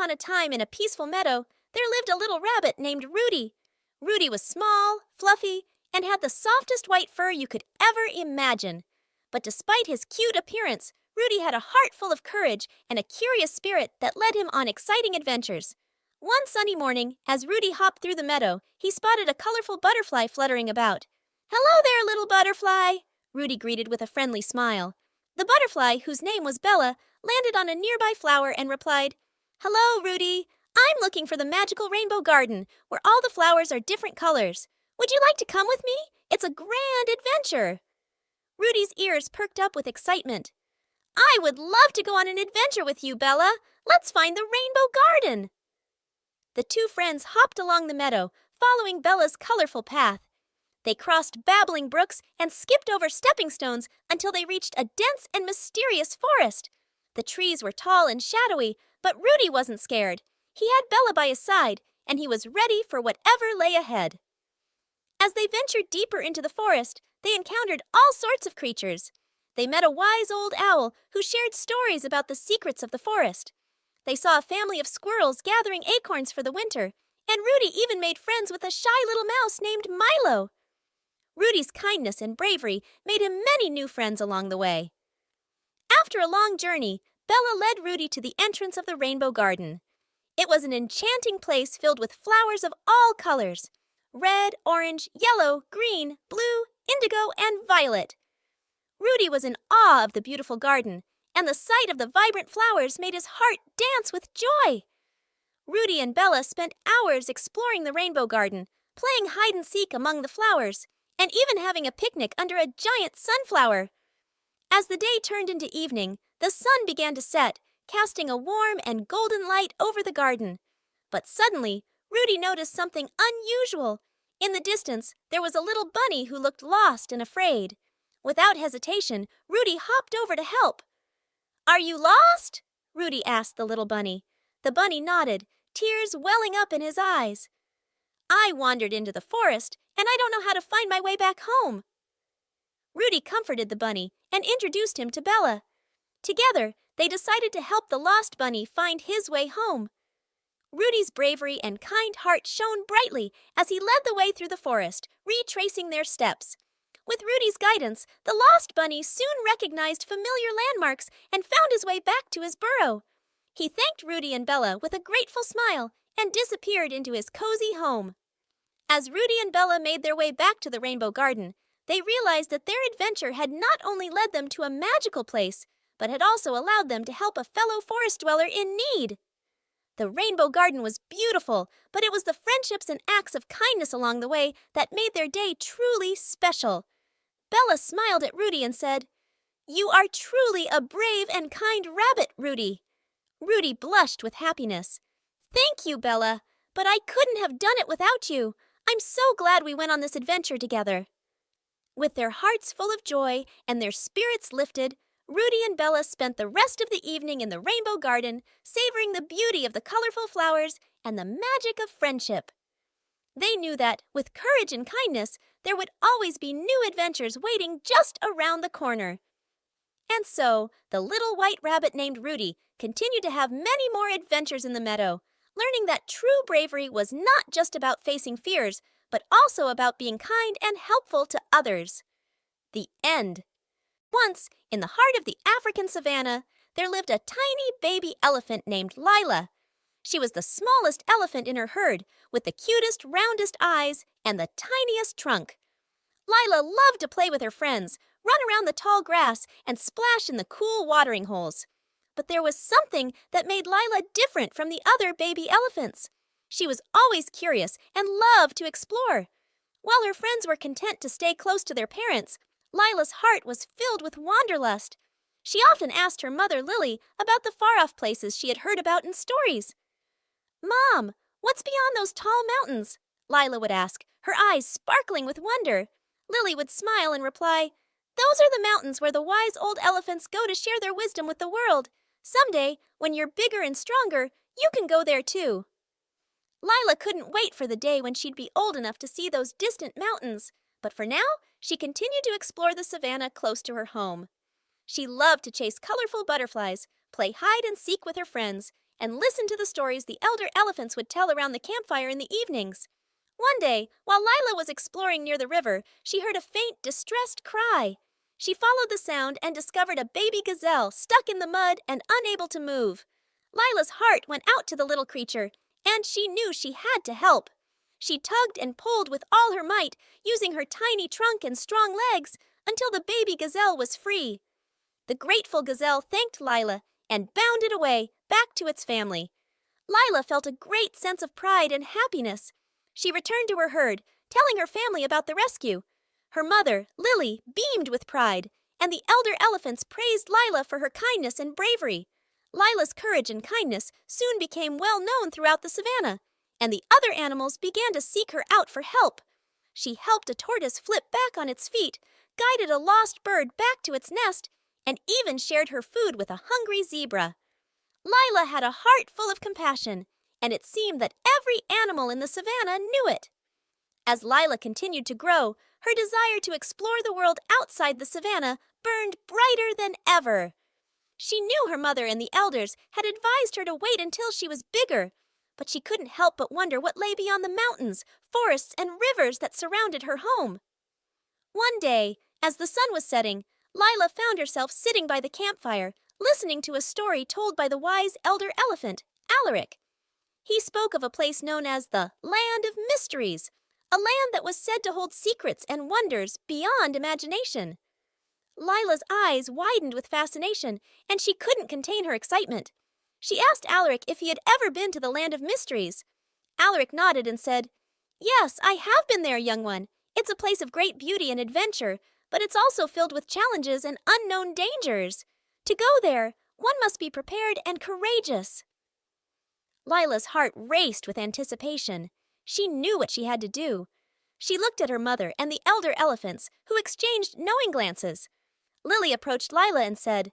upon a time in a peaceful meadow, there lived a little rabbit named Rudy. Rudy was small, fluffy, and had the softest white fur you could ever imagine. But despite his cute appearance, Rudy had a heart full of courage and a curious spirit that led him on exciting adventures. One sunny morning, as Rudy hopped through the meadow, he spotted a colorful butterfly fluttering about. "Hello there, little butterfly," Rudy greeted with a friendly smile. The butterfly, whose name was Bella, landed on a nearby flower and replied, "Hello, Rudy. I'm looking for the magical rainbow garden, where all the flowers are different colors. Would you like to come with me? It's a grand adventure." Rudy's ears perked up with excitement. "I would love to go on an adventure with you, Bella. Let's find the rainbow garden." The two friends hopped along the meadow, following Bella's colorful path. They crossed babbling brooks and skipped over stepping stones until they reached a dense and mysterious forest. The trees were tall and shadowy, but Rudy wasn't scared. He had Bella by his side, and he was ready for whatever lay ahead. As they ventured deeper into the forest, they encountered all sorts of creatures. They met a wise old owl who shared stories about the secrets of the forest. They saw a family of squirrels gathering acorns for the winter, and Rudy even made friends with a shy little mouse named Milo. Rudy's kindness and bravery made him many new friends along the way. After a long journey, Bella led Rudy to the entrance of the rainbow garden. It was an enchanting place filled with flowers of all colors: red, orange, yellow, green, blue, indigo, and violet. Rudy was in awe of the beautiful garden, and the sight of the vibrant flowers made his heart dance with joy. Rudy and Bella spent hours exploring the rainbow garden, playing hide-and-seek among the flowers, and even having a picnic under a giant sunflower. As the day turned into evening, the sun began to set, casting a warm and golden light over the garden. But suddenly, Rudy noticed something unusual. In the distance, there was a little bunny who looked lost and afraid. Without hesitation, Rudy hopped over to help. "Are you lost?" Rudy asked the little bunny. The bunny nodded, tears welling up in his eyes. "I wandered into the forest, and I don't know how to find my way back home." Rudy comforted the bunny and introduced him to Bella. Together, they decided to help the lost bunny find his way home. Rudy's bravery and kind heart shone brightly as he led the way through the forest, retracing their steps. With Rudy's guidance, the lost bunny soon recognized familiar landmarks and found his way back to his burrow. He thanked Rudy and Bella with a grateful smile and disappeared into his cozy home. As Rudy and Bella made their way back to the rainbow garden, they realized that their adventure had not only led them to a magical place, but had also allowed them to help a fellow forest dweller in need. The rainbow garden was beautiful, but it was the friendships and acts of kindness along the way that made their day truly special. Bella smiled at Rudy and said, "You are truly a brave and kind rabbit, Rudy." Rudy blushed with happiness. "Thank you, Bella, but I couldn't have done it without you. I'm so glad we went on this adventure together." With their hearts full of joy and their spirits lifted, Rudy and Bella spent the rest of the evening in the rainbow garden, savoring the beauty of the colorful flowers and the magic of friendship. They knew that, with courage and kindness, there would always be new adventures waiting just around the corner. And so, the little white rabbit named Rudy continued to have many more adventures in the meadow, learning that true bravery was not just about facing fears, but also about being kind and helpful to others. The end. Once, in the heart of the African savanna, there lived a tiny baby elephant named Lila. She was the smallest elephant in her herd, with the cutest, roundest eyes and the tiniest trunk. Lila loved to play with her friends, run around the tall grass, and splash in the cool watering holes. But there was something that made Lila different from the other baby elephants. She was always curious and loved to explore. While her friends were content to stay close to their parents, Lila's heart was filled with wanderlust. She often asked her mother, Lily, about the far-off places she had heard about in stories. "Mom, what's beyond those tall mountains?" Lila would ask, her eyes sparkling with wonder. Lily would smile and reply, "Those are the mountains where the wise old elephants go to share their wisdom with the world. Someday, when you're bigger and stronger, you can go there too." Lila couldn't wait for the day when she'd be old enough to see those distant mountains, but for now, she continued to explore the savannah close to her home. She loved to chase colorful butterflies, play hide and seek with her friends, and listened to the stories the elder elephants would tell around the campfire in the evenings. One day, while Lila was exploring near the river, she heard a faint, distressed cry. She followed the sound and discovered a baby gazelle stuck in the mud and unable to move. Lila's heart went out to the little creature, and she knew she had to help. She tugged and pulled with all her might, using her tiny trunk and strong legs, until the baby gazelle was free. The grateful gazelle thanked Lila and bounded away, back to its family. Lila felt a great sense of pride and happiness. She returned to her herd, telling her family about the rescue. Her mother, Lily, beamed with pride, and the elder elephants praised Lila for her kindness and bravery. Lila's courage and kindness soon became well known throughout the savannah, and the other animals began to seek her out for help. She helped a tortoise flip back on its feet, guided a lost bird back to its nest, and even shared her food with a hungry zebra. Lila had a heart full of compassion, and it seemed that every animal in the savannah knew it. As Lila continued to grow, her desire to explore the world outside the savannah burned brighter than ever. She knew her mother and the elders had advised her to wait until she was bigger, but she couldn't help but wonder what lay beyond the mountains, forests, and rivers that surrounded her home. One day, as the sun was setting, Lila found herself sitting by the campfire, listening to a story told by the wise elder elephant, Alaric. He spoke of a place known as the Land of Mysteries, a land that was said to hold secrets and wonders beyond imagination. Lila's eyes widened with fascination, and she couldn't contain her excitement. She asked Alaric if he had ever been to the Land of Mysteries. Alaric nodded and said, "Yes, I have been there, young one. It's a place of great beauty and adventure, but it's also filled with challenges and unknown dangers. To go there, one must be prepared and courageous." Lila's heart raced with anticipation. She knew what she had to do. She looked at her mother and the elder elephants, who exchanged knowing glances. Lily approached Lila and said,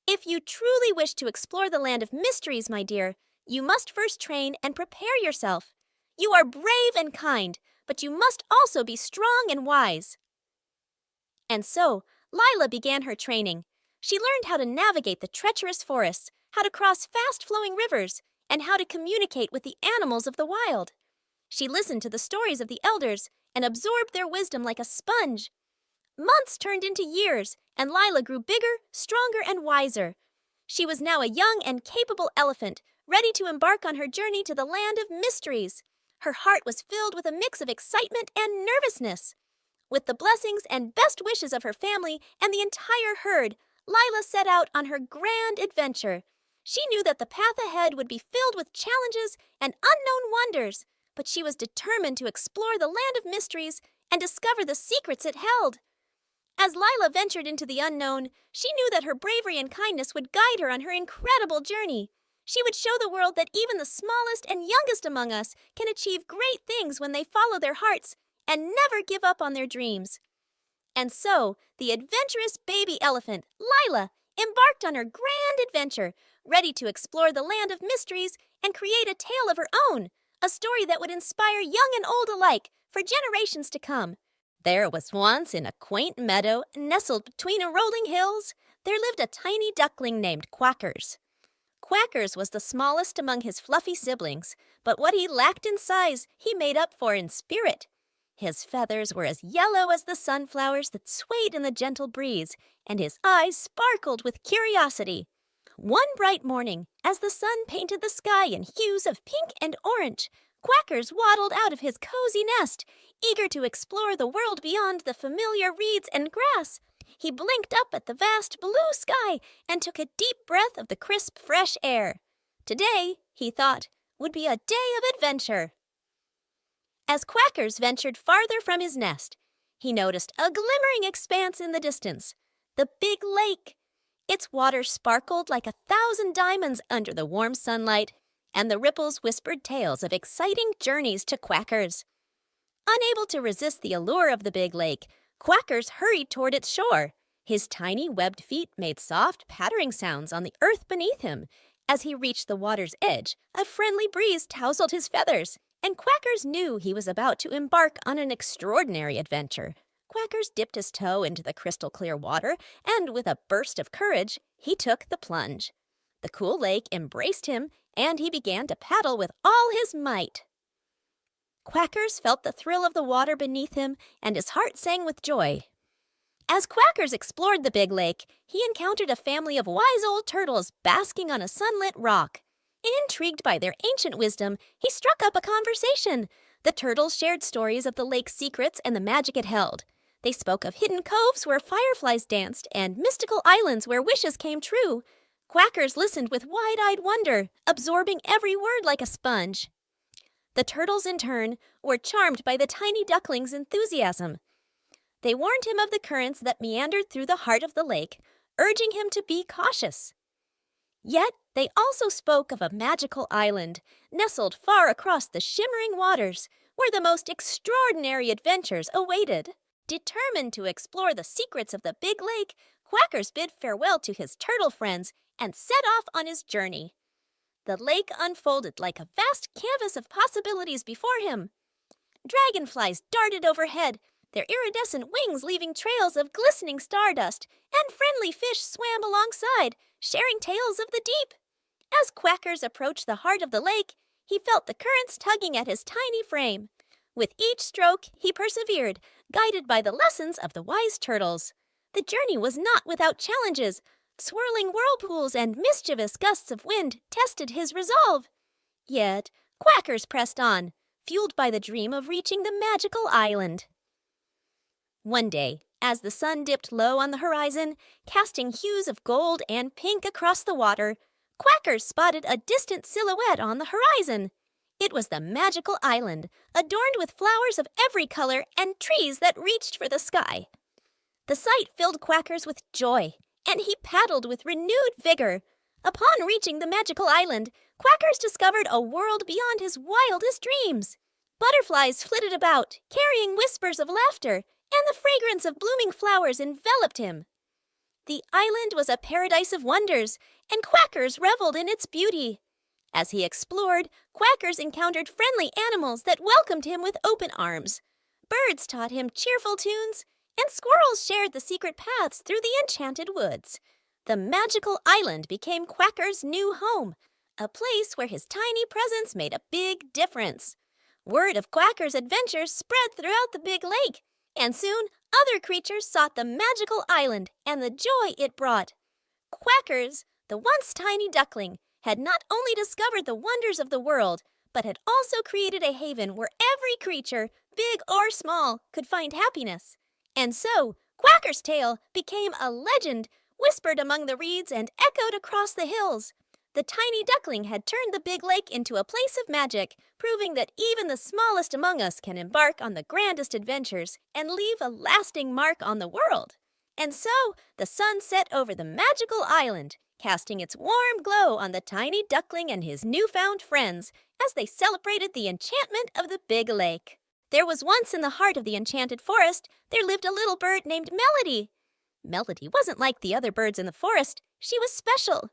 "If you truly wish to explore the Land of Mysteries, my dear, you must first train and prepare yourself. You are brave and kind, but you must also be strong and wise." And so, Lila began her training. She learned how to navigate the treacherous forests, how to cross fast-flowing rivers, and how to communicate with the animals of the wild. She listened to the stories of the elders and absorbed their wisdom like a sponge. Months turned into years, and Lila grew bigger, stronger, and wiser. She was now a young and capable elephant, ready to embark on her journey to the Land of Mysteries. Her heart was filled with a mix of excitement and nervousness. With the blessings and best wishes of her family and the entire herd, Lila set out on her grand adventure. She knew that the path ahead would be filled with challenges and unknown wonders, but she was determined to explore the Land of Mysteries and discover the secrets it held. As Lila ventured into the unknown, she knew that her bravery and kindness would guide her on her incredible journey. She would show the world that even the smallest and youngest among us can achieve great things when they follow their hearts and never give up on their dreams. And so, the adventurous baby elephant, Lila, embarked on her grand adventure, ready to explore the Land of Mysteries and create a tale of her own, a story that would inspire young and old alike for generations to come. There was once in a quaint meadow nestled between rolling hills, there lived a tiny duckling named Quackers. Quackers was the smallest among his fluffy siblings, but what he lacked in size, he made up for in spirit. His feathers were as yellow as the sunflowers that swayed in the gentle breeze, and his eyes sparkled with curiosity. One bright morning, as the sun painted the sky in hues of pink and orange, Quackers waddled out of his cozy nest, eager to explore the world beyond the familiar reeds and grass. He blinked up at the vast blue sky and took a deep breath of the crisp, fresh air. Today, he thought, would be a day of adventure. As Quackers ventured farther from his nest, he noticed a glimmering expanse in the distance, the big lake. Its water sparkled like 1,000 diamonds under the warm sunlight, and the ripples whispered tales of exciting journeys to Quackers. Unable to resist the allure of the big lake, Quackers hurried toward its shore. His tiny webbed feet made soft, pattering sounds on the earth beneath him. As he reached the water's edge, a friendly breeze tousled his feathers, and Quackers knew he was about to embark on an extraordinary adventure. Quackers dipped his toe into the crystal-clear water, and with a burst of courage, he took the plunge. The cool lake embraced him, and he began to paddle with all his might. Quackers felt the thrill of the water beneath him, and his heart sang with joy. As Quackers explored the big lake, he encountered a family of wise old turtles basking on a sunlit rock. Intrigued by their ancient wisdom, he struck up a conversation. The turtles shared stories of the lake's secrets and the magic it held. They spoke of hidden coves where fireflies danced and mystical islands where wishes came true. Quackers listened with wide-eyed wonder, absorbing every word like a sponge. The turtles, in turn, were charmed by the tiny duckling's enthusiasm. They warned him of the currents that meandered through the heart of the lake, urging him to be cautious. Yet they also spoke of a magical island, nestled far across the shimmering waters, where the most extraordinary adventures awaited. Determined to explore the secrets of the big lake, Quackers bid farewell to his turtle friends and set off on his journey. The lake unfolded like a vast canvas of possibilities before him. Dragonflies darted overhead, their iridescent wings leaving trails of glistening stardust, and friendly fish swam alongside, sharing tales of the deep. As Quackers approached the heart of the lake, he felt the currents tugging at his tiny frame. With each stroke, he persevered, guided by the lessons of the wise turtles. The journey was not without challenges. Swirling whirlpools and mischievous gusts of wind tested his resolve. Yet, Quackers pressed on, fueled by the dream of reaching the magical island. One day, as the sun dipped low on the horizon, casting hues of gold and pink across the water, Quackers spotted a distant silhouette on the horizon. It was the magical island, adorned with flowers of every color and trees that reached for the sky. The sight filled Quackers with joy, and he paddled with renewed vigor. Upon reaching the magical island, Quackers discovered a world beyond his wildest dreams. Butterflies flitted about, carrying whispers of laughter, and the fragrance of blooming flowers enveloped him. The island was a paradise of wonders, and Quackers reveled in its beauty. As he explored, Quackers encountered friendly animals that welcomed him with open arms. Birds taught him cheerful tunes, and squirrels shared the secret paths through the enchanted woods. The magical island became Quackers' new home, a place where his tiny presence made a big difference. Word of Quackers' adventures spread throughout the big lake, and soon other creatures sought the magical island and the joy it brought. Quackers, the once tiny duckling, had not only discovered the wonders of the world, but had also created a haven where every creature, big or small, could find happiness. And so, Quackers' tale became a legend, whispered among the reeds and echoed across the hills. The tiny duckling had turned the big lake into a place of magic, proving that even the smallest among us can embark on the grandest adventures and leave a lasting mark on the world. And so, the sun set over the magical island, casting its warm glow on the tiny duckling and his newfound friends as they celebrated the enchantment of the big lake. There was once in the heart of the enchanted forest, there lived a little bird named Melody. Melody wasn't like the other birds in the forest. She was special.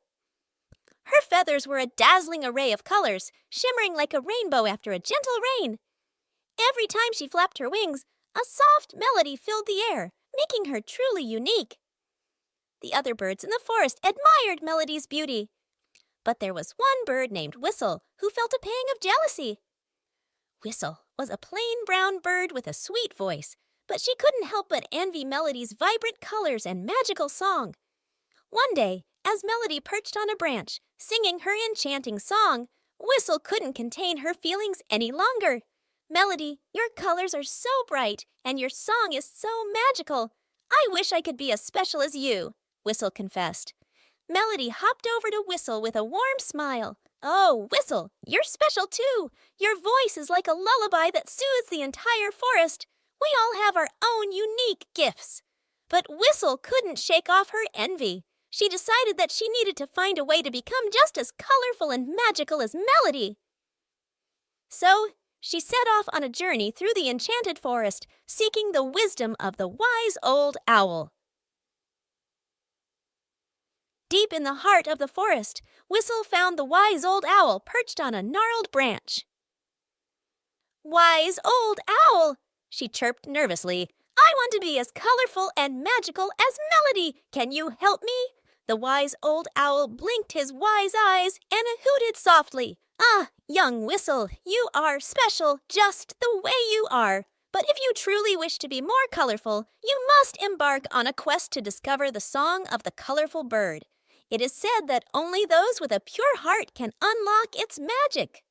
Her feathers were a dazzling array of colors, shimmering like a rainbow after a gentle rain. Every time she flapped her wings, a soft melody filled the air, making her truly unique. The other birds in the forest admired Melody's beauty. But there was one bird named Whistle who felt a pang of jealousy. Whistle was a plain brown bird with a sweet voice, but she couldn't help but envy Melody's vibrant colors and magical song. One day, as Melody perched on a branch, singing her enchanting song, Whistle couldn't contain her feelings any longer. Melody, your colors are so bright, and your song is so magical. I wish I could be as special as you, Whistle confessed. Melody hopped over to Whistle with a warm smile. Oh, Whistle, you're special too. Your voice is like a lullaby that soothes the entire forest. We all have our own unique gifts. But Whistle couldn't shake off her envy. She decided that she needed to find a way to become just as colorful and magical as Melody. So, she set off on a journey through the enchanted forest, seeking the wisdom of the wise old owl. Deep in the heart of the forest, Whistle found the wise old owl perched on a gnarled branch. "Wise old owl," she chirped nervously, "I want to be as colorful and magical as Melody. Can you help me?" The wise old owl blinked his wise eyes and hooted softly. Ah, young Whistle, you are special just the way you are. But if you truly wish to be more colorful, you must embark on a quest to discover the song of the colorful bird. It is said that only those with a pure heart can unlock its magic.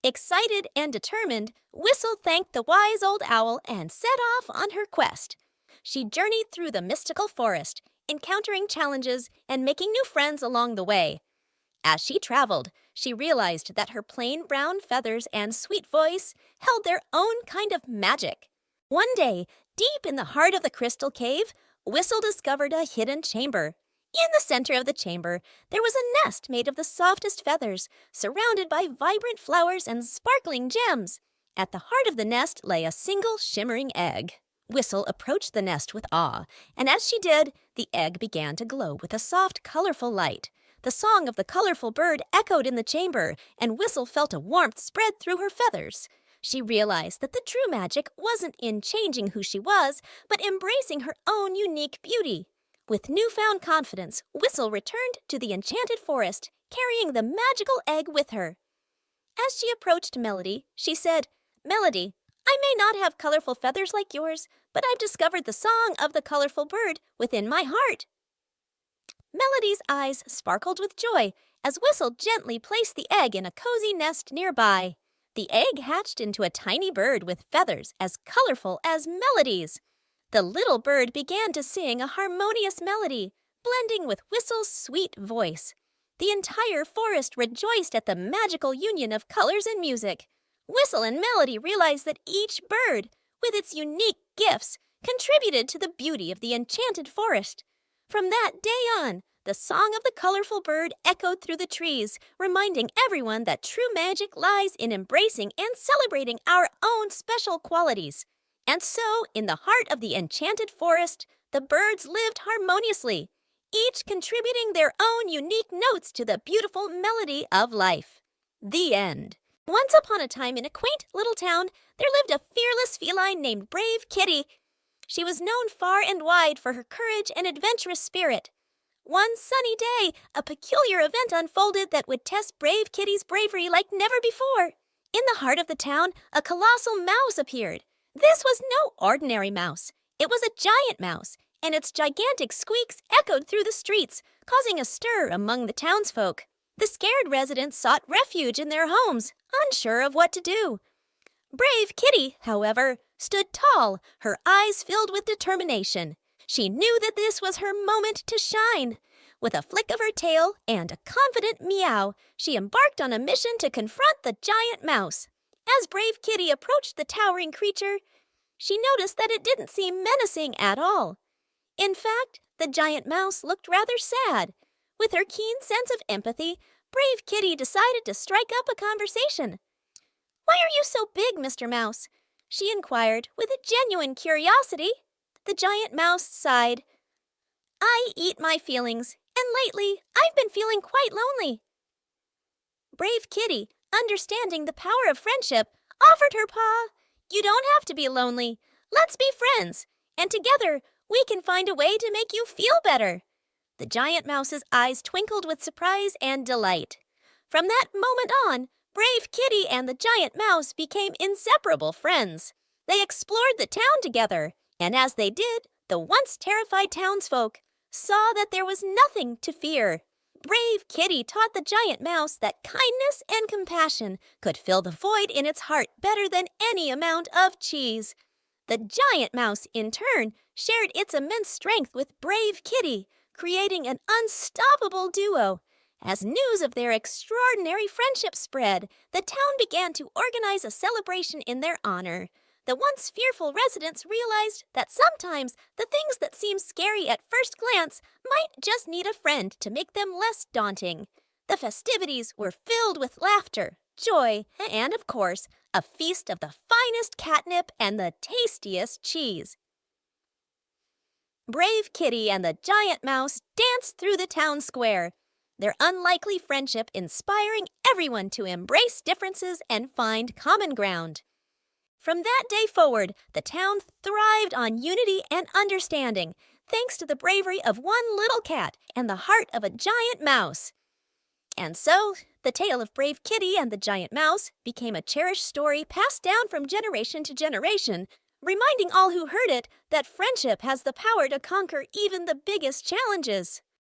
Excited and determined, Whistle thanked the wise old owl and set off on her quest. She journeyed through the mystical forest, encountering challenges and making new friends along the way. As she traveled, she realized that her plain brown feathers and sweet voice held their own kind of magic. One day, deep in the heart of the crystal cave, Whistle discovered a hidden chamber. In the center of the chamber, there was a nest made of the softest feathers, surrounded by vibrant flowers and sparkling gems. At the heart of the nest lay a single shimmering egg. Whistle approached the nest with awe, and as she did, the egg began to glow with a soft, colorful light. The song of the colorful bird echoed in the chamber, and Whistle felt a warmth spread through her feathers. She realized that the true magic wasn't in changing who she was, but embracing her own unique beauty. With newfound confidence, Whistle returned to the enchanted forest, carrying the magical egg with her. As she approached Melody, she said, "Melody, I may not have colorful feathers like yours, but I've discovered the song of the colorful bird within my heart." Melody's eyes sparkled with joy as Whistle gently placed the egg in a cozy nest nearby. The egg hatched into a tiny bird with feathers as colorful as Melody's. The little bird began to sing a harmonious melody, blending with Whistle's sweet voice. The entire forest rejoiced at the magical union of colors and music. Whistle and Melody realized that each bird, with its unique gifts, contributed to the beauty of the enchanted forest. From that day on, the song of the colorful bird echoed through the trees, reminding everyone that true magic lies in embracing and celebrating our own special qualities. And so, in the heart of the enchanted forest, the birds lived harmoniously, each contributing their own unique notes to the beautiful melody of life. The end. Once upon a time in a quaint little town, there lived a fearless feline named Brave Kitty. She was known far and wide for her courage and adventurous spirit. One sunny day, a peculiar event unfolded that would test Brave Kitty's bravery like never before. In the heart of the town, a colossal mouse appeared. This was no ordinary mouse. It was a giant mouse, and its gigantic squeaks echoed through the streets, causing a stir among the townsfolk. The scared residents sought refuge in their homes, unsure of what to do. Brave Kitty, however, stood tall, her eyes filled with determination. She knew that this was her moment to shine. With a flick of her tail and a confident meow, she embarked on a mission to confront the giant mouse. As Brave Kitty approached the towering creature, she noticed that it didn't seem menacing at all. In fact, the giant mouse looked rather sad. With her keen sense of empathy, Brave Kitty decided to strike up a conversation. "Why are you so big, Mr. Mouse?" she inquired with a genuine curiosity. The giant mouse sighed. "I eat my feelings, and lately I've been feeling quite lonely." Brave Kitty, understanding the power of friendship, offered her paw. "You don't have to be lonely. Let's be friends, and together we can find a way to make you feel better." The giant mouse's eyes twinkled with surprise and delight. From that moment on, Brave Kitty and the giant mouse became inseparable friends. They explored the town together, and as they did, the once terrified townsfolk saw that there was nothing to fear. Brave Kitty taught the giant mouse that kindness and compassion could fill the void in its heart better than any amount of cheese. The giant mouse, in turn, shared its immense strength with Brave Kitty, creating an unstoppable duo. As news of their extraordinary friendship spread, the town began to organize a celebration in their honor. The once fearful residents realized that sometimes the things that seem scary at first glance might just need a friend to make them less daunting. The festivities were filled with laughter, joy, and, of course, a feast of the finest catnip and the tastiest cheese. Brave Kitty and the giant mouse danced through the town square, their unlikely friendship inspiring everyone to embrace differences and find common ground. From that day forward, the town thrived on unity and understanding. thanks to the bravery of one little cat and the heart of a giant mouse. And so, the tale of Brave Kitty and the Giant Mouse became a cherished story passed down from generation to generation, reminding all who heard it that friendship has the power to conquer even the biggest challenges.